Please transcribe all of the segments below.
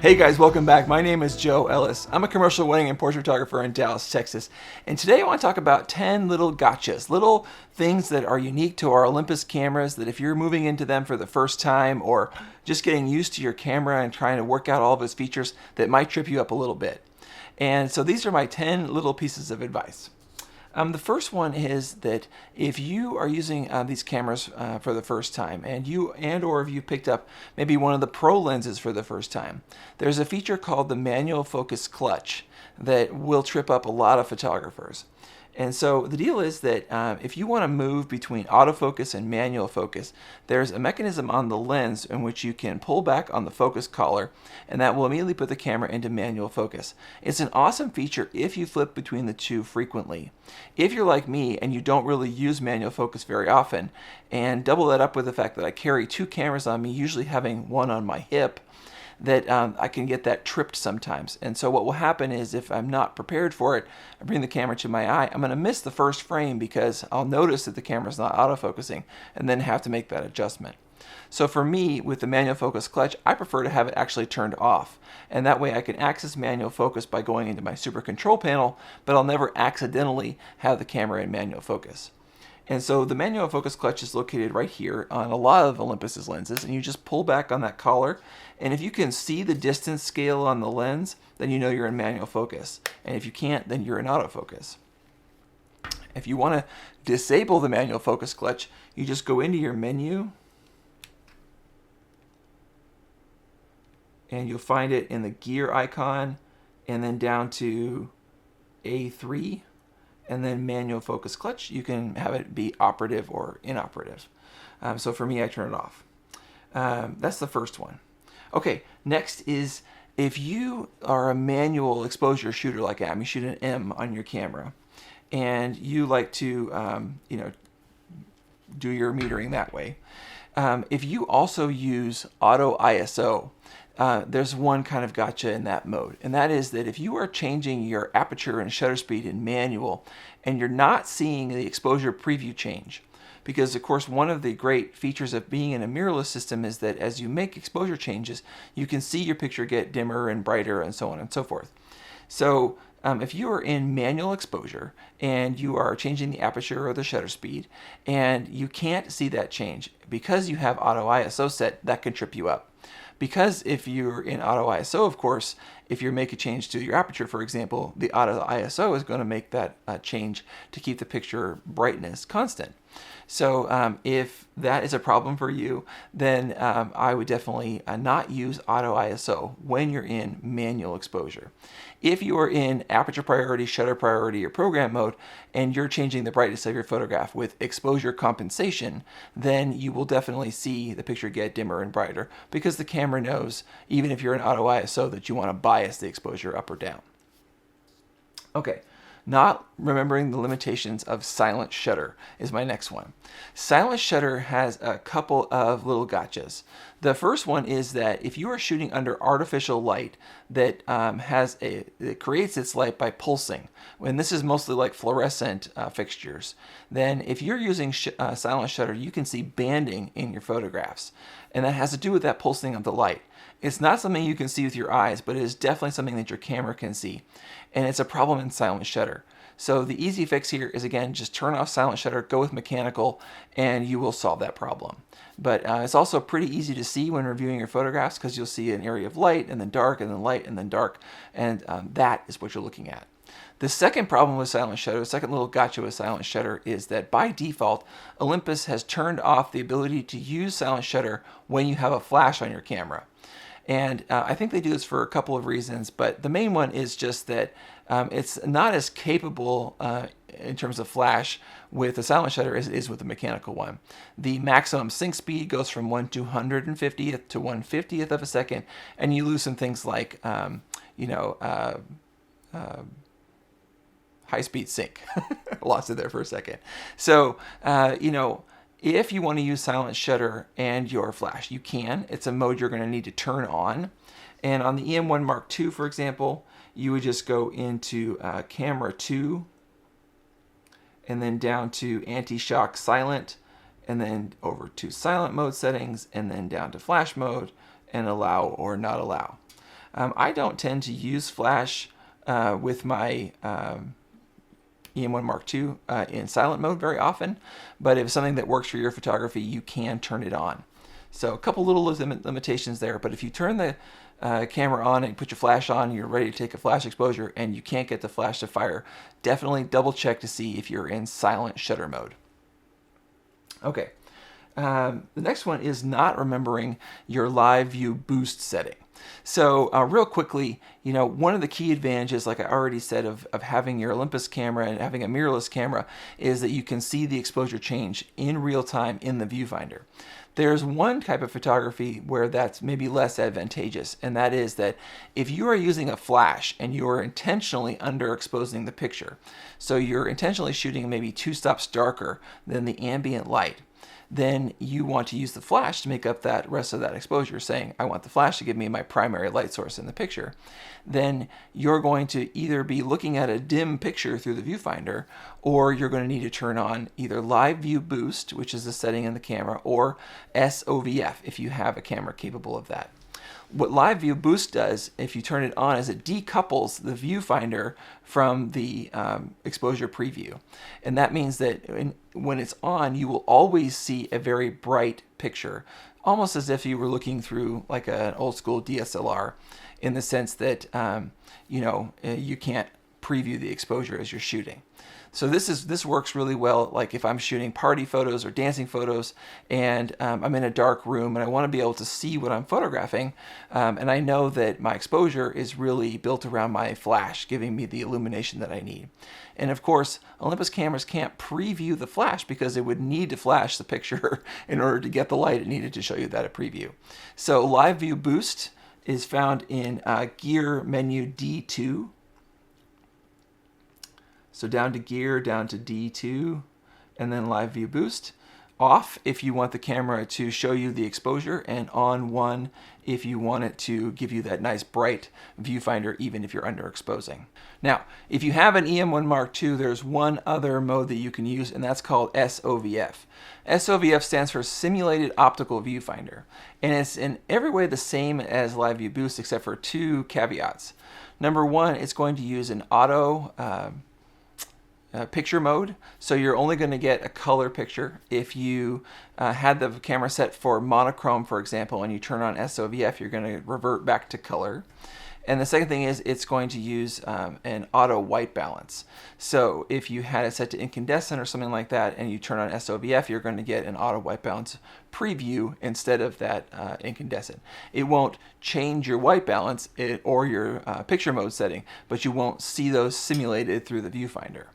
Hey guys, welcome back. My name is Joe Ellis. I'm a commercial wedding and portrait photographer in Dallas, Texas. And today I want to talk about 10 little gotchas, little things that are unique to our Olympus cameras that if you're moving into them for the first time or just getting used to your camera and trying to work out all of its features, that might trip you up a little bit. And so these are my 10 little pieces of advice. The first one is that if you are using these cameras for the first time or if you picked up maybe one of the pro lenses for the first time, there's a feature called the manual focus clutch that will trip up a lot of photographers. And so the deal is that if you want to move between autofocus and manual focus, there's a mechanism on the lens in which you can pull back on the focus collar, and that will immediately put the camera into manual focus. It's an awesome feature if you flip between the two frequently. If you're like me and you don't really use manual focus very often, and double that up with the fact that I carry two cameras on me, usually having one on my hip, that I can get that tripped sometimes. And so what will happen is if I'm not prepared for it, I bring the camera to my eye, I'm going to miss the first frame because I'll notice that the camera's not autofocusing and then have to make that adjustment. So for me, with the manual focus clutch, I prefer to have it actually turned off. And that way I can access manual focus by going into my super control panel, but I'll never accidentally have the camera in manual focus. And so the manual focus clutch is located right here on a lot of Olympus's lenses, and you just pull back on that collar, and if you can see the distance scale on the lens, then you know you're in manual focus. And if you can't, then you're in autofocus. If you want to disable the manual focus clutch, you just go into your menu, and you'll find it in the gear icon, and then down to A3, and then manual focus clutch. You can have it be operative or inoperative. So for me, I turn it off. That's the first one. Okay, next is if you are a manual exposure shooter like I am, you shoot an M on your camera, and you like to, do your metering that way. If you also use auto ISO, there's one kind of gotcha in that mode, and that is that if you are changing your aperture and shutter speed in manual and you're not seeing the exposure preview change, because of course one of the great features of being in a mirrorless system is that as you make exposure changes, you can see your picture get dimmer and brighter and so on and so forth. So if you are in manual exposure and you are changing the aperture or the shutter speed and you can't see that change because you have auto ISO set, that can trip you up. Because if you're in auto ISO, of course, if you make a change to your aperture, for example, the auto ISO is going to make that change to keep the picture brightness constant. So if that is a problem for you, then I would definitely not use auto ISO when you're in manual exposure. If you are in aperture priority, shutter priority, or program mode, and you're changing the brightness of your photograph with exposure compensation, then you will definitely see the picture get dimmer and brighter because the camera knows, even if you're in auto ISO, that you want to bias the exposure up or down. Okay. Not remembering the limitations of silent shutter is my next one. Silent shutter has a couple of little gotchas. The first one is that if you are shooting under artificial light that it creates its light by pulsing, and this is mostly like fluorescent fixtures, then if you're using silent shutter, you can see banding in your photographs, and that has to do with that pulsing of the light. It's not something you can see with your eyes, but it is definitely something that your camera can see. And it's a problem in silent shutter. So the easy fix here is, again, just turn off silent shutter, go with mechanical, and you will solve that problem. But it's also pretty easy to see when reviewing your photographs because you'll see an area of light and then dark and then light and then dark. And that is what you're looking at. The second problem with silent shutter, the second little gotcha with silent shutter, is that by default, Olympus has turned off the ability to use silent shutter when you have a flash on your camera. And I think they do this for a couple of reasons, but the main one is just that it's not as capable in terms of flash with the silent shutter as it is with the mechanical one. The maximum sync speed goes from 1/250th to 1/50th of a second, and you lose some things like, high-speed sync. Lost it there for a second. So, if you want to use silent shutter and your flash, you can. It's a mode you're going to need to turn on. And on the EM1 Mark II, for example, you would just go into camera 2 and then down to Antishock silent, and then over to silent mode settings, and then down to flash mode and allow or not allow. I don't tend to use flash with my EM1 Mark II in silent mode very often, but if it's something that works for your photography, you can turn it on. So a couple little limitations there, but if you turn the camera on and put your flash on, you're ready to take a flash exposure and you can't get the flash to fire, definitely double check to see if you're in silent shutter mode. Okay, the next one is not remembering your live view boost setting. So real quickly, one of the key advantages, like I already said, of having your Olympus camera and having a mirrorless camera is that you can see the exposure change in real time in the viewfinder. There's one type of photography where that's maybe less advantageous, and that is that if you are using a flash and you are intentionally underexposing the picture, so you're intentionally shooting maybe 2 stops darker than the ambient light, then you want to use the flash to make up that rest of that exposure, saying, I want the flash to give me my primary light source in the picture. Then you're going to either be looking at a dim picture through the viewfinder, or you're going to need to turn on either live view boost, which is the setting in the camera, or SOVF if you have a camera capable of that. What live view boost does, if you turn it on, is it decouples the viewfinder from the exposure preview. And that means that when it's on, you will always see a very bright picture, almost as if you were looking through like an old school DSLR, in the sense that you can't preview the exposure as you're shooting. So this works really well, like if I'm shooting party photos or dancing photos, and I'm in a dark room and I want to be able to see what I'm photographing, and I know that my exposure is really built around my flash, giving me the illumination that I need. And of course, Olympus cameras can't preview the flash because it would need to flash the picture in order to get the light it needed to show you that at preview. So live view boost is found in gear menu D2. So down to gear, down to D2, and then live view boost. Off if you want the camera to show you the exposure, and on 1 if you want it to give you that nice bright viewfinder even if you're underexposing. Now, if you have an EM1 Mark II, there's one other mode that you can use, and that's called SOVF. SOVF stands for Simulated Optical Viewfinder, and it's in every way the same as live view boost except for 2 caveats. Number 1, it's going to use an auto picture mode, so you're only going to get a color picture. If you had the camera set for monochrome, for example, and you turn on SOVF, you're going to revert back to color. And the second thing is it's going to use an auto white balance. So if you had it set to incandescent or something like that and you turn on SOVF, you're going to get an auto white balance preview instead of that incandescent. It won't change your white balance or your picture mode setting, but you won't see those simulated through the viewfinder.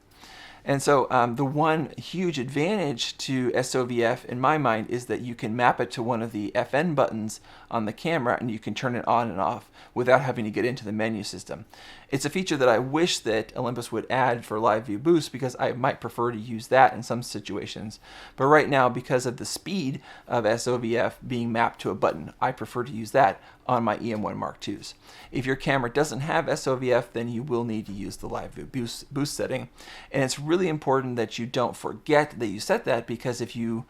And so the one huge advantage to SOVF in my mind is that you can map it to one of the FN buttons on the camera and you can turn it on and off without having to get into the menu system. It's a feature that I wish that Olympus would add for live view boost because I might prefer to use that in some situations. But right now, because of the speed of SOVF being mapped to a button, I prefer to use that on my EM1 Mark IIs. If your camera doesn't have SOVF, then you will need to use the live view boost setting. And it's really important that you don't forget that you set that, because if you,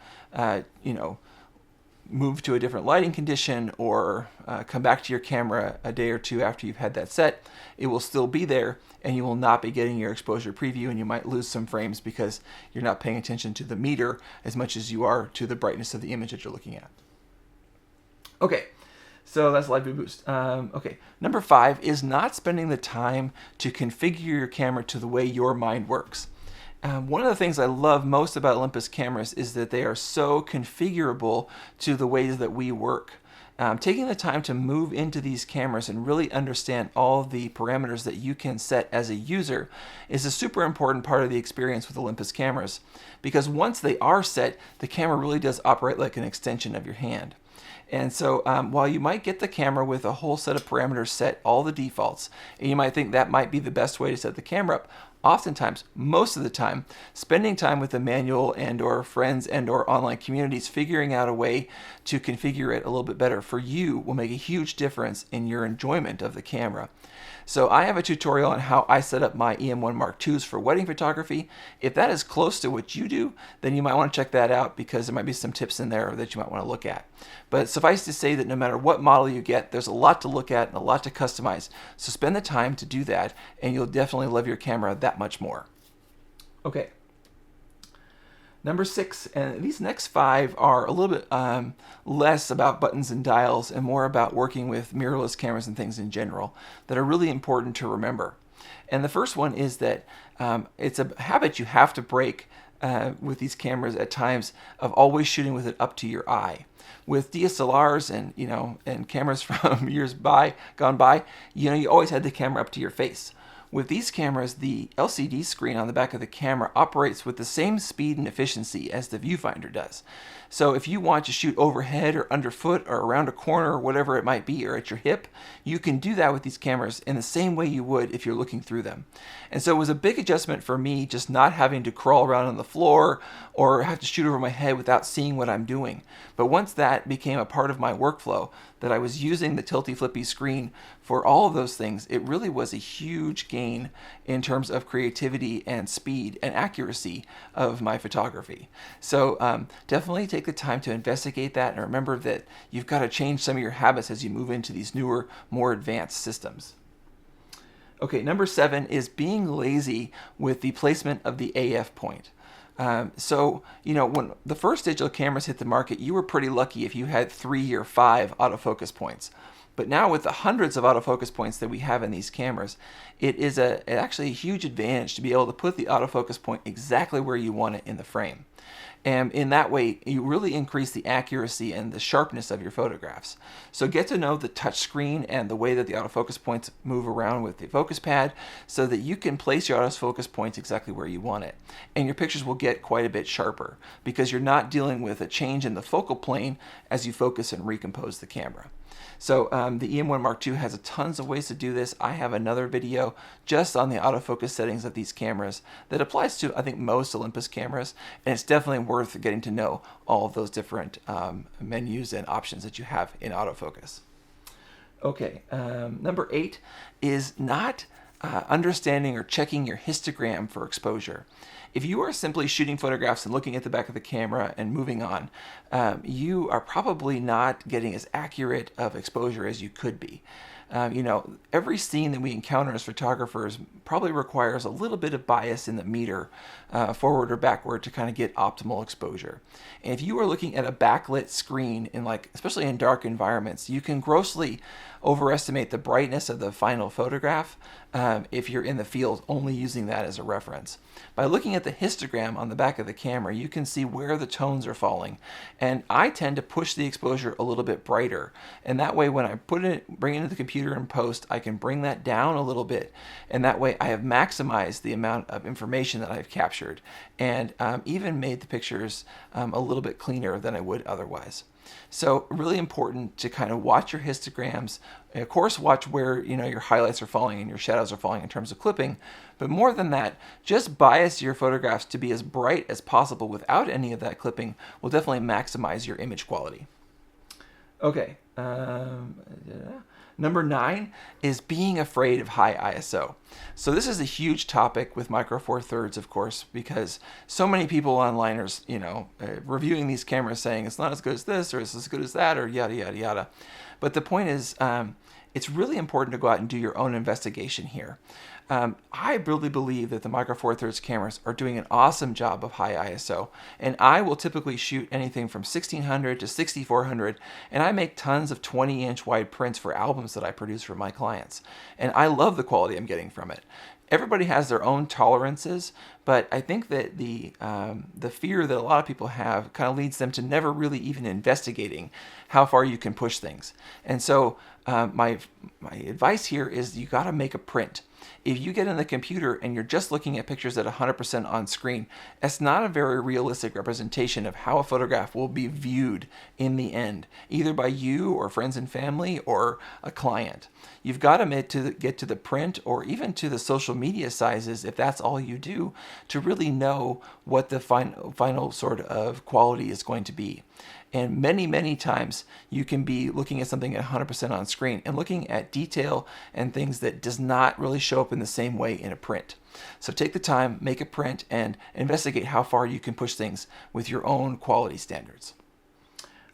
move to a different lighting condition or come back to your camera a day or two after you've had that set, it will still be there and you will not be getting your exposure preview, and you might lose some frames because you're not paying attention to the meter as much as you are to the brightness of the image that you're looking at. Okay, so that's live view boost. Okay, number 5 is not spending the time to configure your camera to the way your mind works. One of the things I love most about Olympus cameras is that they are so configurable to the ways that we work. Taking the time to move into these cameras and really understand all the parameters that you can set as a user is a super important part of the experience with Olympus cameras, because once they are set, the camera really does operate like an extension of your hand. And so while you might get the camera with a whole set of parameters set, all the defaults, and you might think that might be the best way to set the camera up, oftentimes, most of the time, spending time with the manual and or friends and or online communities figuring out a way to configure it a little bit better for you will make a huge difference in your enjoyment of the camera. So I have a tutorial on how I set up my EM1 Mark IIs for wedding photography. If that is close to what you do, then you might want to check that out because there might be some tips in there that you might want to look at. But suffice to say that no matter what model you get, there's a lot to look at and a lot to customize. So spend the time to do that and you'll definitely love your camera that much more. Okay. Number 6, and these next 5 are a little bit less about buttons and dials and more about working with mirrorless cameras and things in general that are really important to remember. And the first one is that it's a habit you have to break with these cameras at times of always shooting with it up to your eye. With DSLRs and cameras from years gone by, you always had the camera up to your face. With these cameras, the LCD screen on the back of the camera operates with the same speed and efficiency as the viewfinder does. So if you want to shoot overhead or underfoot or around a corner or whatever it might be, or at your hip, you can do that with these cameras in the same way you would if you're looking through them. And so it was a big adjustment for me just not having to crawl around on the floor or have to shoot over my head without seeing what I'm doing. But once that became a part of my workflow, that I was using the tilty flippy screen for all of those things, it really was a huge gain in terms of creativity and speed and accuracy of my photography. So definitely take the time to investigate that and remember that you've got to change some of your habits as you move into these newer, more advanced systems. Okay, number 7 is being lazy with the placement of the AF point. So, when the first digital cameras hit the market, you were pretty lucky if you had 3 or 5 autofocus points. But now with the hundreds of autofocus points that we have in these cameras, it is actually a huge advantage to be able to put the autofocus point exactly where you want it in the frame. And in that way, you really increase the accuracy and the sharpness of your photographs. So get to know the touch screen and the way that the autofocus points move around with the focus pad so that you can place your autofocus points exactly where you want it. And your pictures will get quite a bit sharper because you're not dealing with a change in the focal plane as you focus and recompose the camera. So the EM1 Mark II has tons of ways to do this. I have another video just on the autofocus settings of these cameras that applies to, I think, most Olympus cameras, and it's definitely worth getting to know all of those different menus and options that you have in autofocus. Okay, number 8 is not understanding or checking your histogram for exposure. If you are simply shooting photographs and looking at the back of the camera and moving on, you are probably not getting as accurate of exposure as you could be. Every scene that we encounter as photographers probably requires a little bit of bias in the meter, forward or backward, to kind of get optimal exposure. And if you are looking at a backlit screen especially in dark environments, you can grossly overestimate the brightness of the final photograph if you're in the field only using that as a reference. By looking at the histogram on the back of the camera, you can see where the tones are falling. And I tend to push the exposure a little bit brighter. And that way, when I bring it into the computer in post, I can bring that down a little bit. And that way, I have maximized the amount of information that I've captured and even made the pictures a little bit cleaner than I would otherwise. So really important to kind of watch your histograms. Of course, watch where your highlights are falling and your shadows are falling in terms of clipping. But more than that, just bias your photographs to be as bright as possible without any of that clipping will definitely maximize your image quality. Okay. Number 9 is being afraid of high ISO. So this is a huge topic with Micro Four Thirds, of course, because so many people online are, reviewing these cameras saying it's not as good as this or it's as good as that or yada, yada, yada. But the point is, it's really important to go out and do your own investigation here. I really believe that the Micro Four Thirds cameras are doing an awesome job of high ISO, and I will typically shoot anything from 1600 to 6400, and I make tons of 20-inch wide prints for albums that I produce for my clients, and I love the quality I'm getting from it. Everybody has their own tolerances, but I think that the fear that a lot of people have kind of leads them to never really even investigating how far you can push things. And so my advice here is you got to make a print. If you get in the computer and you're just looking at pictures at 100% on screen, it's not a very realistic representation of how a photograph will be viewed in the end, either by you or friends and family or a client. You've got to get to the print or even to the social media sizes, if that's all you do, to really know what the final sort of quality is going to be. And many, many times you can be looking at something at 100% on screen and looking at detail and things that does not really show up in the same way in a print. So take the time, make a print, and investigate how far you can push things with your own quality standards.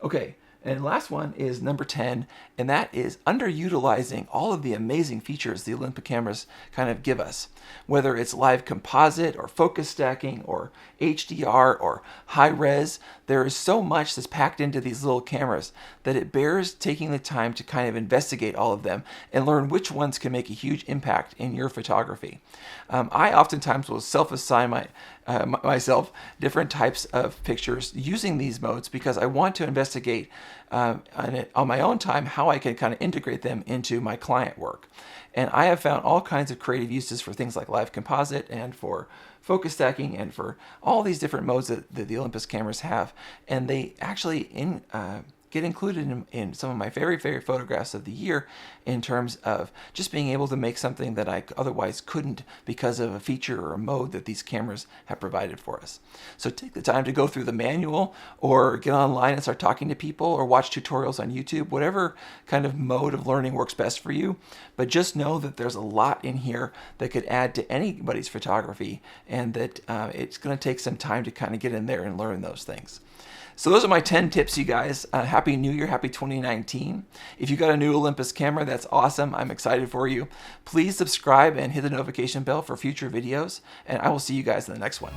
Okay, and last one is number 10, and that is underutilizing all of the amazing features the Olympus cameras kind of give us. Whether it's live composite or focus stacking or HDR or high res, there is so much that's packed into these little cameras that it bears taking the time to kind of investigate all of them and learn which ones can make a huge impact in your photography. I oftentimes will self-assign myself different types of pictures using these modes because I want to investigate on my own time how I can kind of integrate them into my client work. And I have found all kinds of creative uses for things like live composite and for focus stacking and for all these different modes that the Olympus cameras have. And they actually get included in some of my very favorite photographs of the year in terms of just being able to make something that I otherwise couldn't because of a feature or a mode that these cameras have provided for us. So take the time to go through the manual or get online and start talking to people or watch tutorials on YouTube, whatever kind of mode of learning works best for you. But just know that there's a lot in here that could add to anybody's photography and that it's going to take some time to kind of get in there and learn those things. So those are my 10 tips, you guys. Happy New Year, happy 2019. If you got a new Olympus camera, that's awesome. I'm excited for you. Please subscribe and hit the notification bell for future videos, and I will see you guys in the next one.